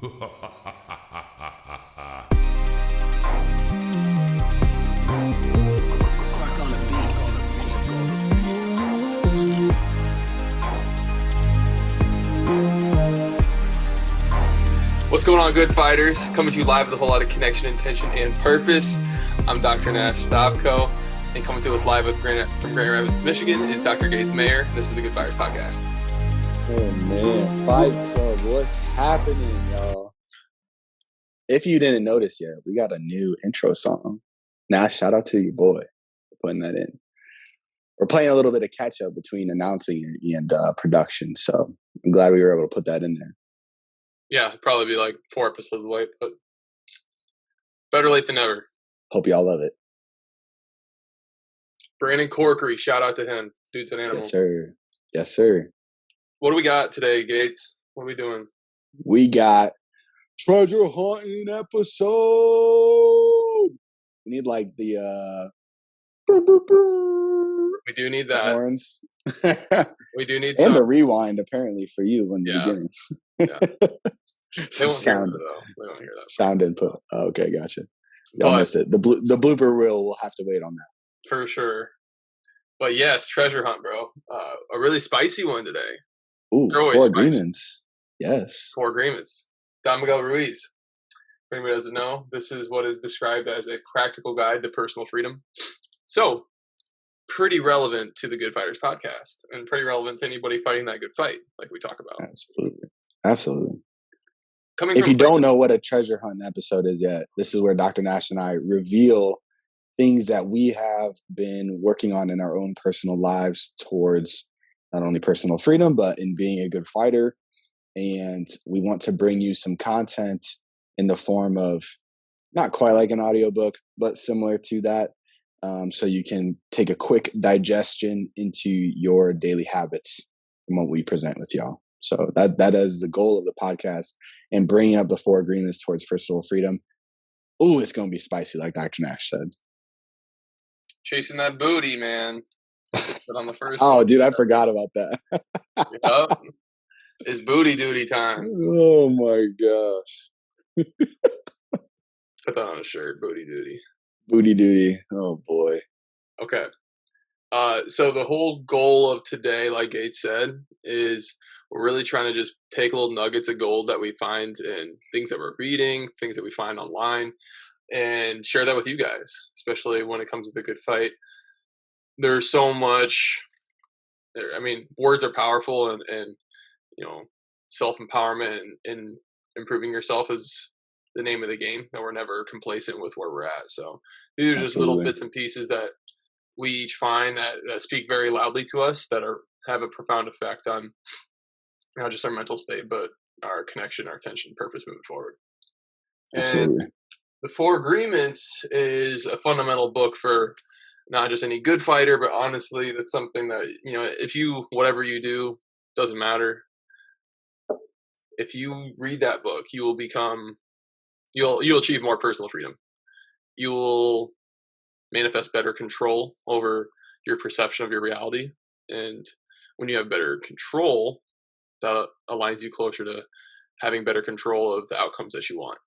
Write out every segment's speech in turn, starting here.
What's going on, good fighters? Coming to you live with a whole lot of connection, intention, and purpose. I'm Dr. Nash Stavko, and coming to us live from Grand Rapids, Michigan is Dr. Gates Mayer. This is the Good Fighters Podcast. Oh man, Fight Club, what's happening, y'all? If you didn't notice yet, we got a new intro song. Nash, shout out to your boy for putting that in. We're playing a little bit of catch up between announcing it and production, so I'm glad we were able to put that in there. Yeah, it'll probably be like 4 episodes late, but better late than never. Hope y'all love it. Brandon Corkery, shout out to him. Dude's an animal. Yes, sir. Yes, sir. What do we got today, Gates? What are we doing? We got treasure hunting episode. We need like the We do need that. horns. We do need and some. the rewind apparently for you in the beginning. Yeah. They Some won't hear sound, that, though. They won't hear that. sound input. Oh, okay, gotcha. Y'all missed it. The blooper reel will have to wait on that. For sure. But yes, treasure hunt, bro. A really spicy one today. Ooh, They're always 4 spicy. agreements. Yes. 4 agreements. Don Miguel Ruiz. If anybody doesn't know, this is what is described as a practical guide to personal freedom. So, pretty relevant to the Good Fighters podcast and pretty relevant to anybody fighting that good fight, like we talk about. Absolutely. Absolutely. Coming If from you don't know what a treasure hunt episode is yet, this is where Dr. Nash and I reveal things that we have been working on in our own personal lives towards not only personal freedom, but in being a good fighter. And we want to bring you some content in the form of not quite like an audiobook, but similar to that. So you can take a quick digestion into your daily habits from what we present with y'all. So that is the goal of the podcast, and bringing up the 4 agreements towards personal freedom. Ooh, it's going to be spicy, like Dr. Nash said. Chasing that booty, man. But on the first Oh, one, dude, I forgot about that. Yep. It's booty duty time. Oh, my gosh. Put that on a shirt, booty duty. Booty duty. Oh, boy. Okay. So the whole goal of today, like Gates said, is we're really trying to just take little nuggets of gold that we find in things that we're reading, things that we find online, and share that with you guys, especially when it comes to the good fight. There's so much, words are powerful, and self-empowerment and improving yourself is the name of the game, and we're never complacent with where we're at. So these are just little bits and pieces that we each find that speak very loudly to us, that have a profound effect on not just our mental state, but our connection, our attention, purpose moving forward. Absolutely. And the 4 Agreements is a fundamental book for not just any good fighter, but honestly, that's something that, if you, whatever you do, doesn't matter. If you read that book, you will you'll achieve more personal freedom. You will manifest better control over your perception of your reality. And when you have better control, that aligns you closer to having better control of the outcomes that you want.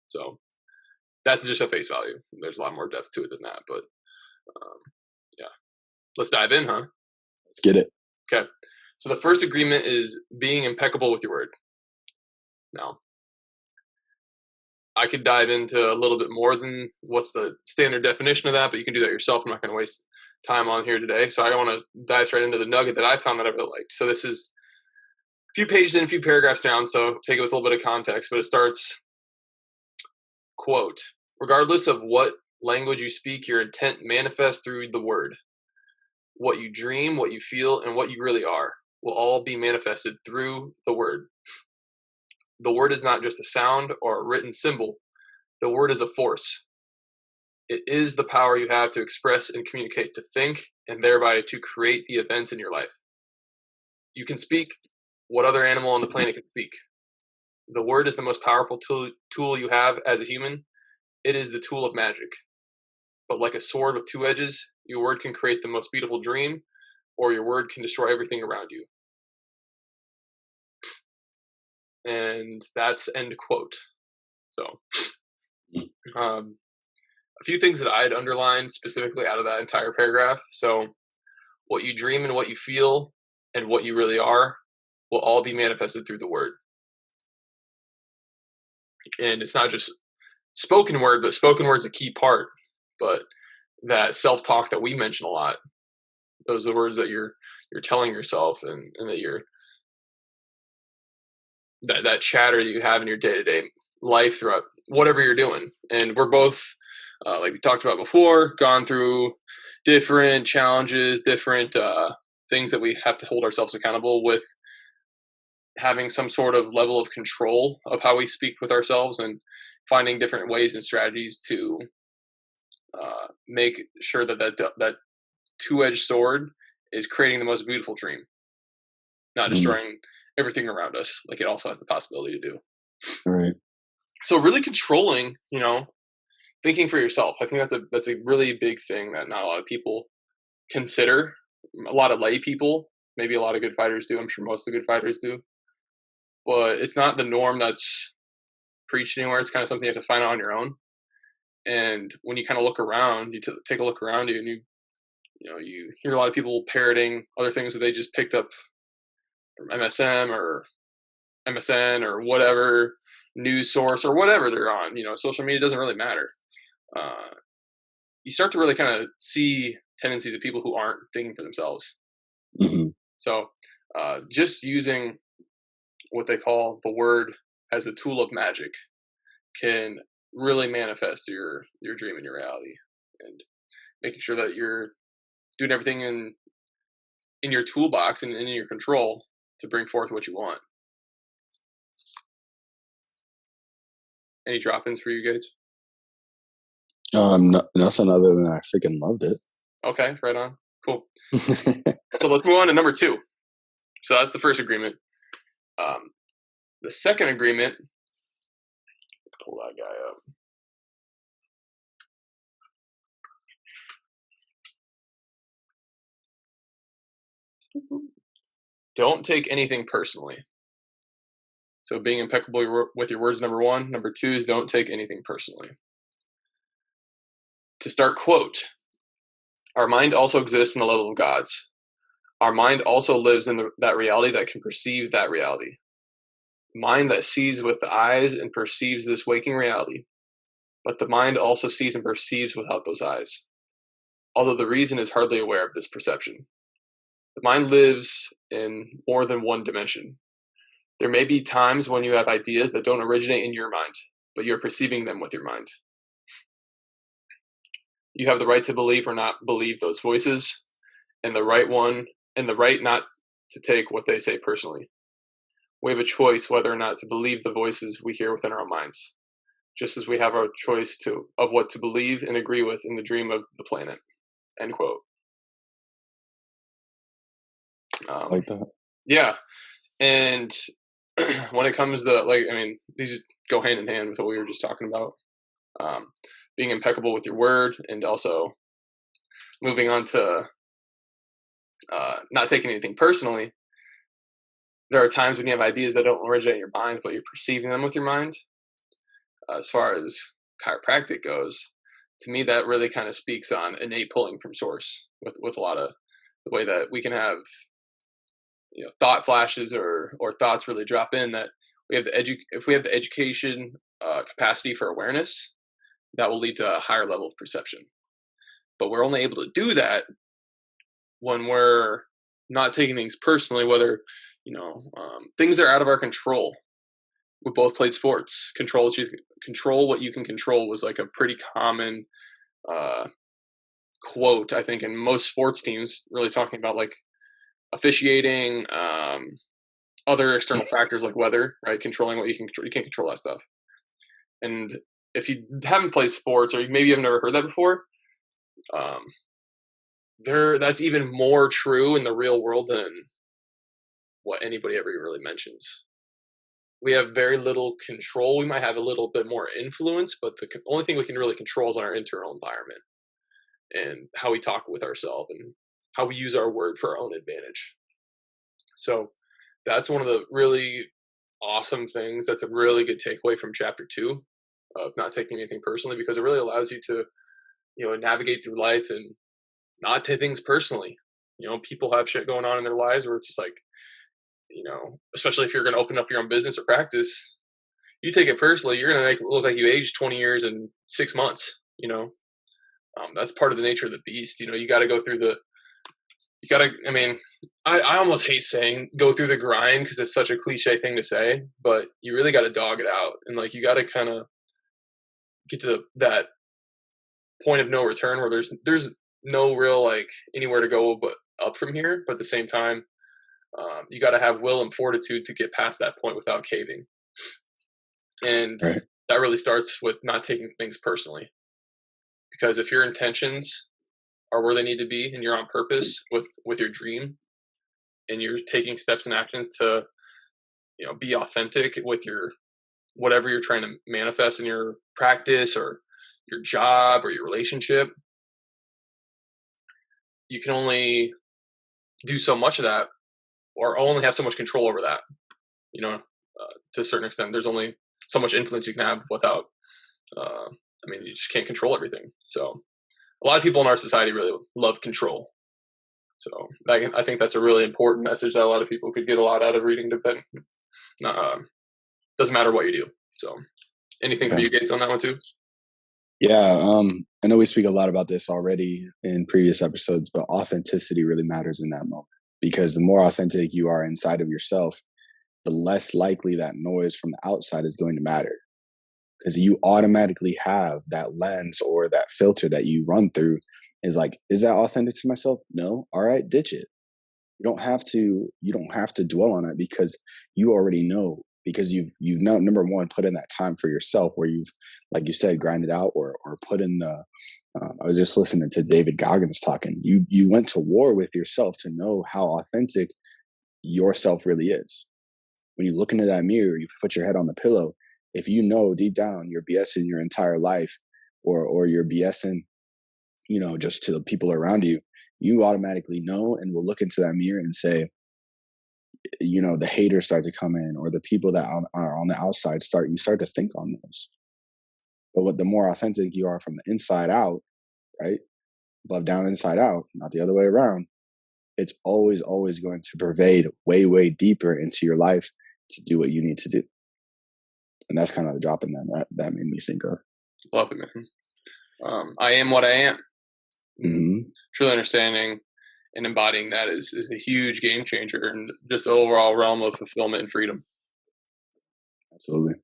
So that's just a face value. There's a lot more depth to it than that, but yeah. Let's dive in, huh? Let's get it. Okay. So the first agreement is being impeccable with your word. Now, I could dive into a little bit more than what's the standard definition of that, but you can do that yourself. I'm not going to waste time on here today. So I want to dive right into the nugget that I found that I really liked. So this is a few pages in, a few paragraphs down, so take it with a little bit of context, but it starts, quote, regardless of what language you speak, your intent manifests through the word. What you dream, what you feel, and what you really are will all be manifested through the word. The word is not just a sound or a written symbol. The word is a force. It is the power you have to express and communicate, to think, and thereby to create the events in your life. You can speak what other animal on the planet can speak. The word is the most powerful tool you have as a human. It is the tool of magic. But like a sword with 2 edges, your word can create the most beautiful dream, or your word can destroy everything around you. And that's end quote. So a few things that I'd underlined specifically out of that entire paragraph. So what you dream and what you feel and what you really are will all be manifested through the word. And it's not just spoken word, but spoken word's a key part. But that self-talk that we mention a lot, those are the words that you're telling yourself, and that you're that chatter that you have in your day-to-day life throughout whatever you're doing. And we're both, like we talked about before, gone through different challenges, different things that we have to hold ourselves accountable with, having some sort of level of control of how we speak with ourselves, and finding different ways and strategies to make sure that two-edged sword is creating the most beautiful dream, not destroying everything around us, like it also has the possibility to do. Right. So really controlling, thinking for yourself. I think that's a really big thing that not a lot of people consider. A lot of lay people, maybe a lot of good fighters do. I'm sure most of the good fighters do. But it's not the norm that's preached anywhere. It's kind of something you have to find out on your own. And when you kind of look around, you take a look around you, and you hear a lot of people parroting other things that they just picked up from MSM or MSN or whatever news source or whatever they're on. Social media doesn't really matter. You start to really kind of see tendencies of people who aren't thinking for themselves. Mm-hmm. So just using what they call the word as a tool of magic can really manifest your dream and your reality, and making sure that you're doing everything in your toolbox and in your control to bring forth what you want. Any drop-ins for you, Gates? Nothing other than I freaking loved it. Okay, right on. Cool. So let's move on to number 2. So that's the first agreement. The second agreement, let's pull that guy up. Don't take anything personally. So being impeccable with your words, number 1. Number 2 is don't take anything personally. To start, quote, our mind also exists in the level of God's. Our mind also lives in that reality that can perceive that reality. Mind that sees with the eyes and perceives this waking reality. But the mind also sees and perceives without those eyes, although the reason is hardly aware of this perception. The mind lives in more than one dimension. There may be times when you have ideas that don't originate in your mind, but you're perceiving them with your mind. You have the right to believe or not believe those voices, and the right not to take what they say personally. We have a choice whether or not to believe the voices we hear within our own minds, just as we have our choice of what to believe and agree with in the dream of the planet. End quote. Like that. Yeah. And when it comes to, these go hand in hand with what we were just talking about. Being impeccable with your word, and also moving on to not taking anything personally. There are times when you have ideas that don't originate in your mind, but you're perceiving them with your mind. As far as chiropractic goes, to me, that really kind of speaks on innate pulling from source with a lot of the way that we can have thought flashes or thoughts really drop in, that we have if we have the education capacity for awareness, that will lead to a higher level of perception. But we're only able to do that when we're not taking things personally, whether things are out of our control. We both played sports. Control what you can control was like a pretty common quote, I think, in most sports teams, really talking about like officiating, other external factors like weather, right? Controlling what you can control. You can't control that stuff. And if you haven't played sports, or maybe you've never heard that before, that's even more true in the real world than what anybody ever really mentions. We have very little control. We might have a little bit more influence, but the only thing we can really control is our internal environment and how we talk with ourselves and how we use our word for our own advantage. So that's one of the really awesome things. That's a really good takeaway from chapter 2 of not taking anything personally, because it really allows you to, navigate through life and not take things personally. People have shit going on in their lives where it's just like, especially if you're going to open up your own business or practice, you take it personally, you're going to make it look like you aged 20 years in 6 months. That's part of the nature of the beast. You got to go through I almost hate saying go through the grind because it's such a cliche thing to say, but you really got to dog it out. And like, you got to kind of get to that point of no return where there's no real like anywhere to go but up from here. But at the same time, you got to have will and fortitude to get past that point without caving. And Right. that really starts with not taking things personally, because if your intentions are where they need to be and you're on purpose with your dream and you're taking steps and actions to, be authentic with your, whatever you're trying to manifest in your practice or your job or your relationship, you can only do so much of that or only have so much control over that. To a certain extent, there's only so much influence you can have without, you just can't control everything. So a lot of people in our society really love control. So I think that's a really important message that a lot of people could get a lot out of reading. Doesn't matter what you do. So anything for you, Gates, on that one too? Yeah. I know we speak a lot about this already in previous episodes, but authenticity really matters in that moment, because the more authentic you are inside of yourself, the less likely that noise from the outside is going to matter, because you automatically have that lens or that filter that you run through is like, is that authentic to myself? No. All right, ditch it. You don't have to dwell on it, because you already know, because you've now, number one, put in that time for yourself where you've, like you said, grinded out or put in the, I was just listening to David Goggins talking. You went to war with yourself to know how authentic yourself really is. When you look into that mirror, you put your head on the pillow. If you know deep down you're BSing your entire life, or you're BSing, just to the people around you, you automatically know and will look into that mirror and say, the haters start to come in, or the people that are on the outside you start to think on those. But the more authentic you are from the inside out, right? Above, down, inside out, not the other way around. It's always going to pervade way, way deeper into your life to do what you need to do. And that's kind of the drop in that made me think of. Love it, man. I am what I am. Mm-hmm. Truly understanding and embodying that is a huge game changer in just the overall realm of fulfillment and freedom. Absolutely.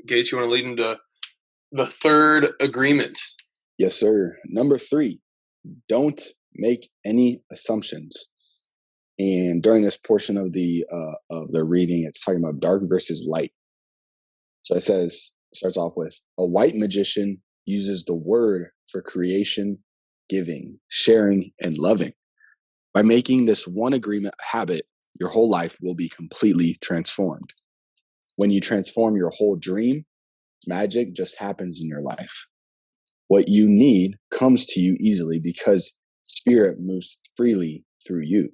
Gates, you want to lead into the third agreement? Yes, sir. Number 3, don't make any assumptions. And during this portion of the reading, it's talking about dark versus light. So it starts off with, a white magician uses the word for creation, giving, sharing, and loving. By making this one agreement a habit, your whole life will be completely transformed. When you transform your whole dream, magic just happens in your life. What you need comes to you easily because spirit moves freely through you.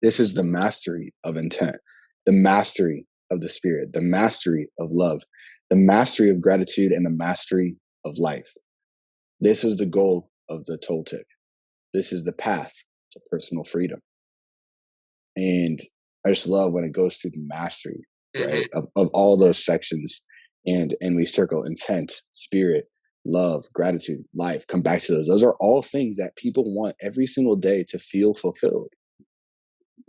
This is the mastery of intent, the mastery of the spirit, the mastery of love, the mastery of gratitude, and the mastery of life. This is the goal of the Toltec. This is the path to personal freedom. And I just love when it goes through the mastery, right, of all those sections. And we circle intent, spirit, love, gratitude, life, come back to those. Those are all things that people want every single day to feel fulfilled.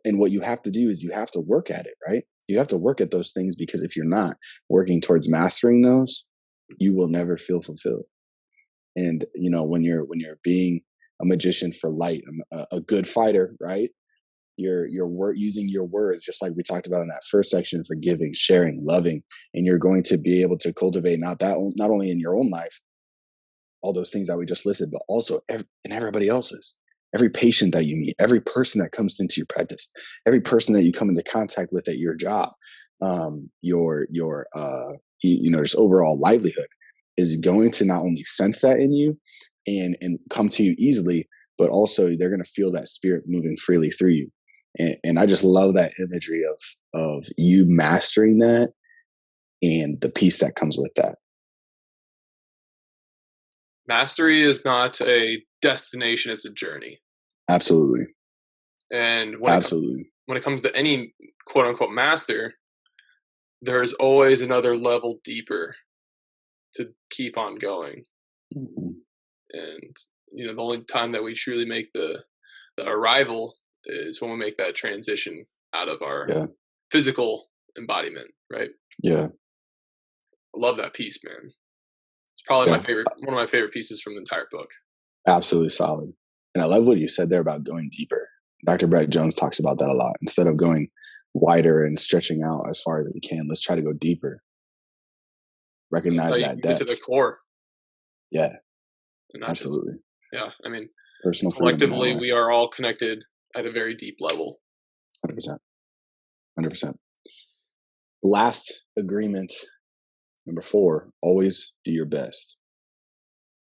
And what you have to do is you have to work at it, right? You have to work at those things, because if you're not working towards mastering those, you will never feel fulfilled. And, when you're being a magician for light, a good fighter, right? You're using your words, just like we talked about in that first section, for giving, sharing, loving, and you're going to be able to cultivate not only in your own life, all those things that we just listed, but also in everybody else's. Every patient that you meet, every person that comes into your practice, every person that you come into contact with at your job, just overall livelihood is going to not only sense that in you and come to you easily, but also they're going to feel that spirit moving freely through you. And I just love that imagery of you mastering that and the peace that comes with that. Mastery is not a destination, it's a journey. Absolutely. And when it comes to any quote unquote master, there's always another level deeper to keep on going. Mm-hmm. And the only time that we truly make the arrival is when we make that transition out of our physical embodiment, right? Yeah. I love that piece, man. It's probably one of my favorite pieces from the entire book. Absolutely solid. And I love what you said there about going deeper. Dr. Brett Jones talks about that a lot. Instead of going wider and stretching out as far as we can, let's try to go deeper. Recognize that depth. To the core. Yeah. Absolutely. I mean, personal collectively, we are all connected at a very deep level. 100%. Last agreement, number 4, always do your best.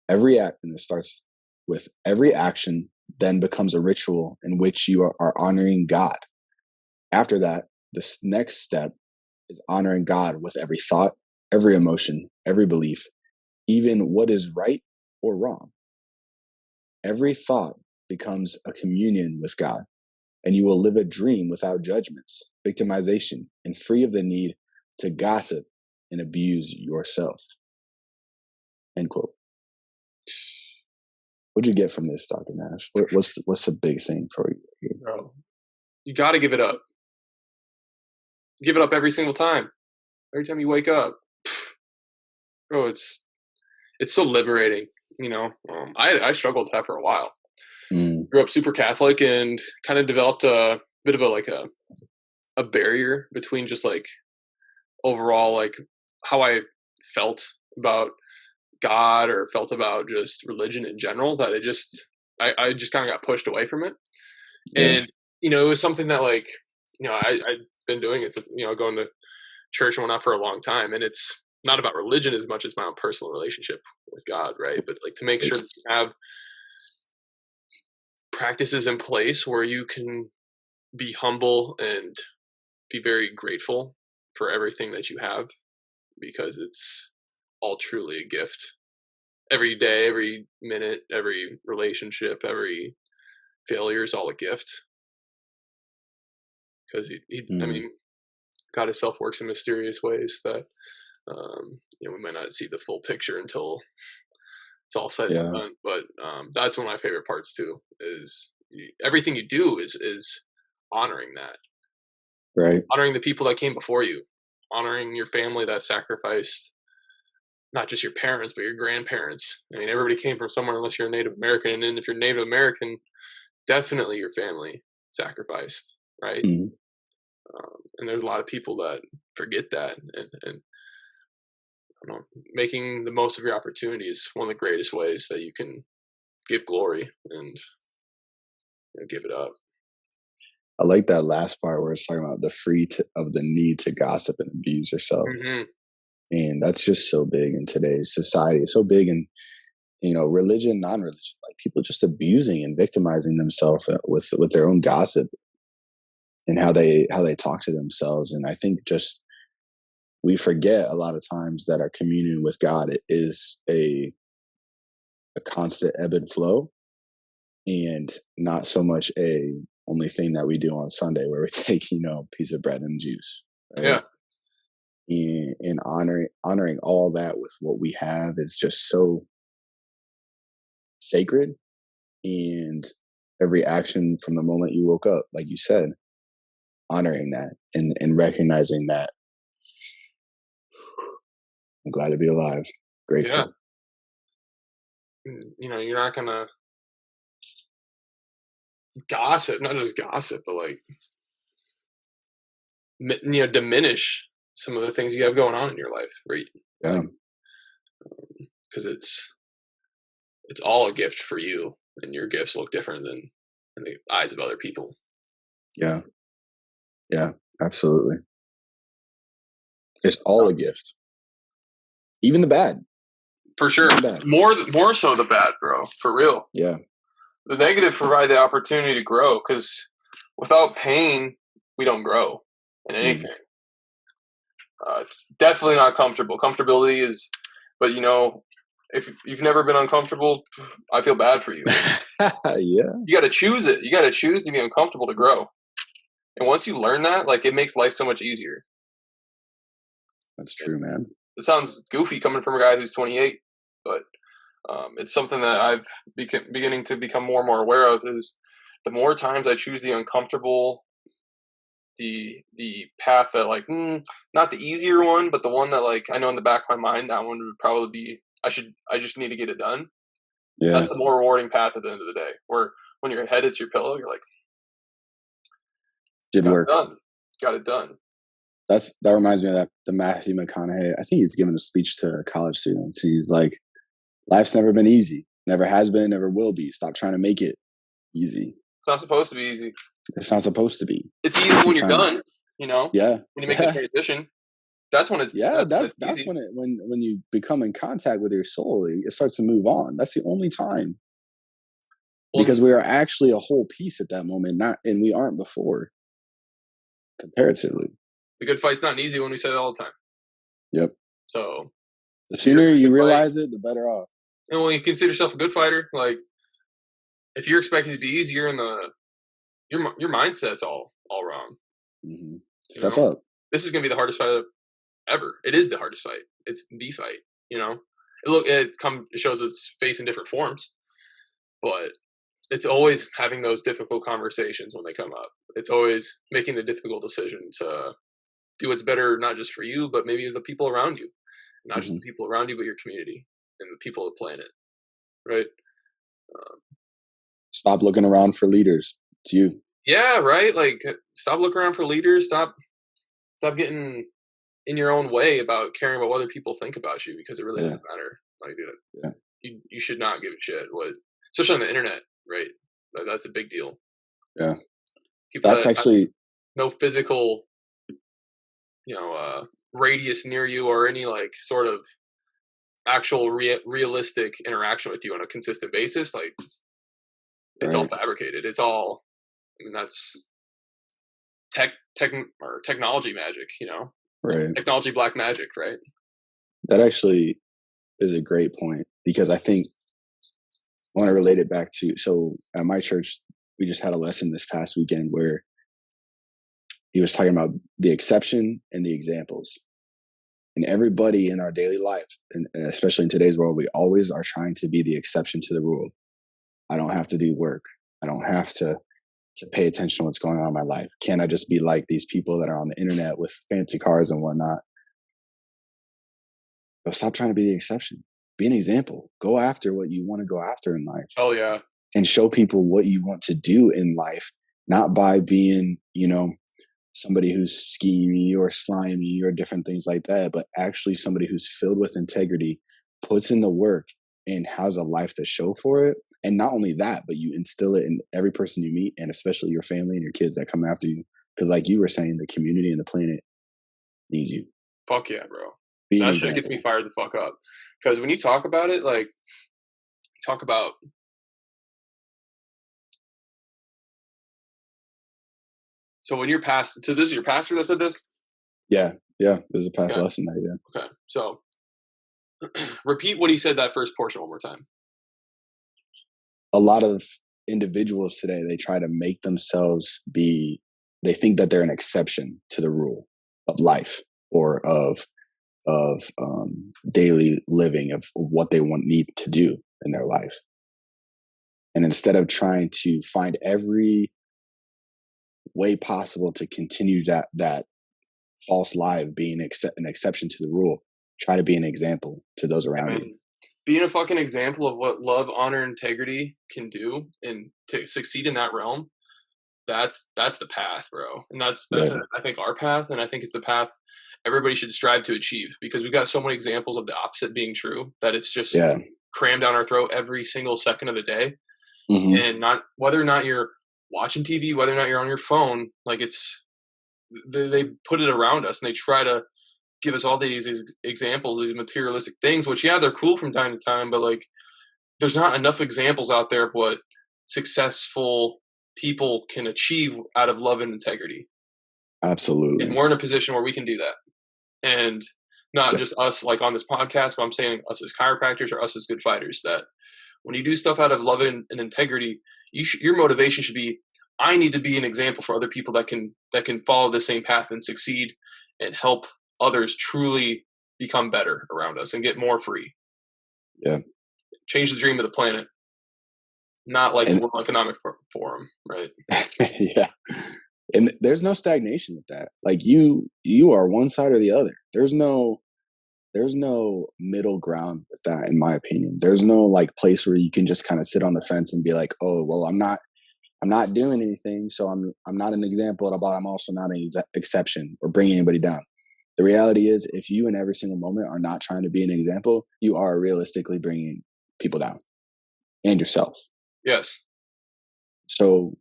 And it starts with every action then becomes a ritual in which you are honoring God. After that, this next step is honoring God with every thought, every emotion, every belief, even what is right or wrong. Every thought becomes a communion with God, and you will live a dream without judgments, victimization, and free of the need to gossip and abuse yourself. End quote. What'd you get from this, Dr. Nash? What's a big thing for you here? Bro, you got to give it up. Give it up every single time. Every time you wake up. Bro, it's so liberating, I struggled with that for a while. Grew up super Catholic and kind of developed a bit of a barrier between just like overall like how I felt about God or felt about just religion in general, that I just kind of got pushed away from it. And it was something that like I've been doing it since going to church and whatnot for a long time, and it's not about religion as much as my own personal relationship with God, right? But like to make sure that you have practices in place where you can be humble and be very grateful for everything that you have, because it's all truly a gift. Every day, every minute, every relationship, every failure is all a gift. Because I mean, God himself works in mysterious ways that we might not see the full picture until it's all said and done. But that's one of my favorite parts too. Is everything you do is honoring that, right? Honoring the people that came before you, honoring your family that sacrificed, not just your parents but your grandparents. I mean, everybody came from somewhere unless you're a Native American, and then if you're Native American, definitely your family sacrificed, right? And there's a lot of people that forget that, and making the most of your opportunity is one of the greatest ways that you can give glory and give it up. I like that last part where it's talking about the of the need to gossip and abuse yourself. And that's just so big in today's society. It's so big in, religion, non-religion, like people just abusing and victimizing themselves with their own gossip and how they talk to themselves. And I think just we forget a lot of times that our communion with God is a constant ebb and flow, and not so much a only thing that we do on Sunday where we take, a piece of bread and juice. Right? Yeah. And honoring all that with what we have is just so sacred. And every action from the moment you woke up, like you said, honoring that and recognizing that. I'm glad to be alive. Grateful. Yeah. You're not gonna gossip, not just gossip, but like diminish some of the things you have going on in your life, right? Yeah. Because it's all a gift for you, and your gifts look different than in the eyes of other people. Yeah. Yeah, absolutely. It's all a gift. Even the bad. For sure. More so the bad, bro. For real. Yeah. The negative provide the opportunity to grow, because without pain, we don't grow in anything. It's definitely not comfortable. Comfortability is, but if you've never been uncomfortable, I feel bad for you. Yeah. You got to choose it. You got to choose to be uncomfortable to grow. And once you learn that, like, it makes life so much easier. That's true, man. It sounds goofy coming from a guy who's 28, but it's something that I've beginning to become more and more aware of. Is the more times I choose the uncomfortable, the path that, like, not the easier one, but the one that, like, I know in the back of my mind that one would probably be I just need to get it done. Yeah. That's the more rewarding path at the end of the day. Where when your head hits your pillow, you're like, did work. Got it done. That reminds me of the Matthew McConaughey. I think he's giving a speech to college students. He's like, life's never been easy. Never has been, never will be. Stop trying to make it easy. It's not supposed to be easy. It's not supposed to be. It's easy when you're done, Yeah. When you make the transition, that's when it's that's when when you become in contact with your soul, it starts to move on. That's the only time. Because we are actually a whole piece at that moment, and we aren't before. Comparatively. The good fight's not easy when we say that all the time. Yep. So the sooner you realize it, the better off. And when you consider yourself a good fighter, like, if you're expecting it to be easier, and your mindset's all wrong. Mm-hmm. Step up. This is gonna be the hardest fight ever. It is the hardest fight. It's the fight. It shows its face in different forms, but it's always having those difficult conversations when they come up. It's always making the difficult decision to do what's better, not just for you, but maybe the people around you. Not just the people around you, but your community and the people of the planet. Right? Stop looking around for leaders. It's you. Yeah, right? Like, stop looking around for leaders. Stop getting in your own way about caring about what other people think about you, because it really doesn't matter. Like, you should not give a shit especially on the internet. Right, that's a big deal. Yeah, people that's actually no physical, radius near you, or any, like, sort of actual realistic interaction with you on a consistent basis. Like, it's all fabricated. It's all, that's technology magic. Right? Technology black magic. Right. That actually is a great point, because I think I want to relate it back to, so at my church, we just had a lesson this past weekend where he was talking about the exception and the examples. And everybody in our daily life, and especially in today's world, we always are trying to be the exception to the rule. I don't have to do work. I don't have to pay attention to what's going on in my life. Can I just be like these people that are on the internet with fancy cars and whatnot? But stop trying to be the exception. Be an example. Go after what you want to go after in life. Oh, yeah. And show people what you want to do in life, not by being, somebody who's schemy or slimy or different things like that, but actually somebody who's filled with integrity, puts in the work, and has a life to show for it. And not only that, but you instill it in every person you meet, and especially your family and your kids that come after you. Because like you were saying, the community and the planet needs you. Fuck yeah, bro. That shit gets me fired the fuck up. Because when you talk about it, like, talk about, so when you're so this is your pastor that said this? Yeah. There's a past lesson there, yeah. Okay. So repeat what he said, that first portion, one more time. A lot of individuals today, they try to make themselves they think that they're an exception to the rule of life, or of daily living, of what they need to do in their life. And instead of trying to find every way possible to continue that false lie of being an exception to the rule, try to be an example to those around you. Being a fucking example of what love, honor, integrity can do, and to succeed in that realm, that's the path, bro. And that's I think our path, and I think it's the path everybody should strive to achieve, because we've got so many examples of the opposite being true that it's just crammed down our throat every single second of the day. Mm-hmm. And not whether or not you're watching TV, whether or not you're on your phone, like, they put it around us, and they try to give us all these examples, these materialistic things, which, they're cool from time to time, but, like, there's not enough examples out there of what successful people can achieve out of love and integrity. Absolutely. And we're in a position where we can do that. And not just us like on this podcast, but I'm saying us as chiropractors or us as good fighters, that when you do stuff out of love and integrity, your motivation should be, I need to be an example for other people that can follow the same path and succeed and help others truly become better around us and get more free. Yeah. Change the dream of the planet. Not like the World Economic Forum, right? Yeah. And there's no stagnation with that. Like you are one side or the other. There's no middle ground with that, in my opinion. There's no like place where you can just kind of sit on the fence and be like, oh, well, I'm not doing anything, so I'm not an example, but I'm also not an exception or bringing anybody down. The reality is, if you in every single moment are not trying to be an example, you are realistically bringing people down and yourself. Yes. So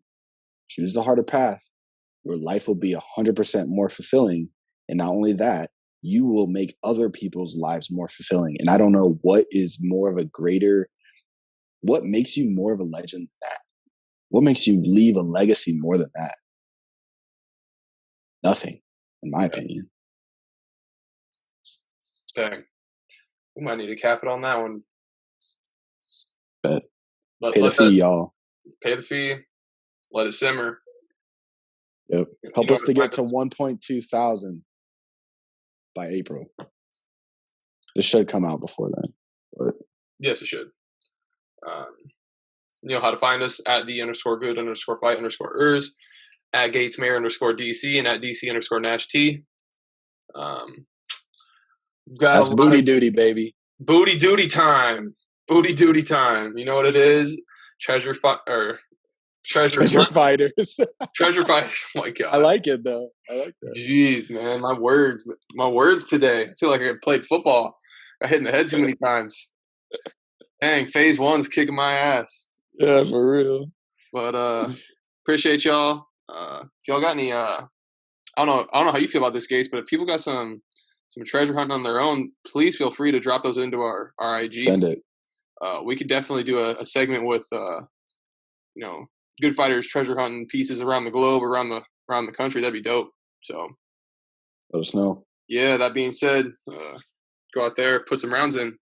choose the harder path. Your life will be 100% more fulfilling. And not only that, you will make other people's lives more fulfilling. And I don't know what makes you more of a legend than that? What makes you leave a legacy more than that? Nothing, in my opinion. Dang. We might need to cap it on that one. Bet. Pay the fee, y'all. Pay the fee. Let it simmer. Yep. Help us to get to 1.2 thousand by April. This should come out before then. But yes, it should. You know how to find us at @the_good_fight_ers, at @gatesmayor_DC, and at DC_NashT. That's booty duty, baby. Booty duty time. Booty duty time. You know what it is? Treasure fighters. Treasure fighters. Oh my God. I like it though. I like that. Jeez, man. My words today. I feel like I played football. I hit in the head too many times. Dang, phase 1's kicking my ass. Yeah, for real. But appreciate y'all. If y'all got any I don't know how you feel about this, Gates, but if people got some treasure hunting on their own, please feel free to drop those into our IG. Send it. We could definitely do a segment with good fighters treasure hunting pieces around the globe, around the country. That'd be dope. So let us know. Yeah, that being said, go out there, put some rounds in.